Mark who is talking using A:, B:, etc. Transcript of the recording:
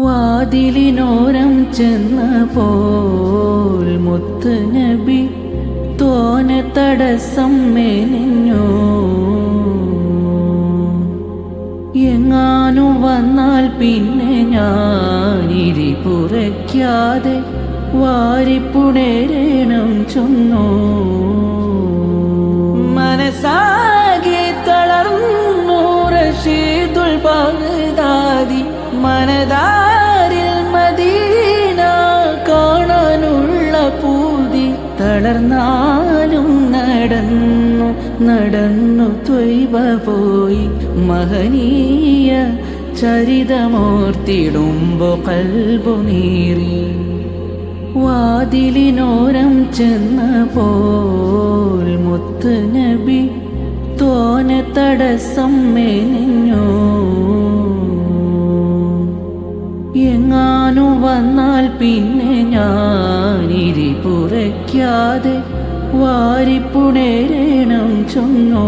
A: വാതിലിനോരം ചെന്നപ്പോൾ മുത്ത് നബി തോന തടസ്സം മെനിഞ്ഞു. എങ്ങാനും വന്നാൽ പിന്നെ ഞാനിരി പുറയ്ക്കാതെ വാരിപ്പുണരേണം ചൊന്നു. മനസ്സാകെ തളർന്നു റഷീദുൽ ബഗ്ദാദി. മനതാരിൽ മദീന കാണാനുള്ള പൂതി. തളർന്നാലും നടന്നു നടന്നു ത്വയ്ബ പോയി. മഹനീയ ചരിതമോർത്തിടുമ്പോ കൽബു നീറി. വാതിലിനോരം ചെന്നപ്പോൾ മുത്ത് നബി തോന തടസ്സം മെനിഞ്ഞു. എങ്ങാനും വന്നാൽ പിന്നെ ഞാനിരി പുറയ്ക്കാതെ വാരിപ്പുണരേണം ചൊന്നു.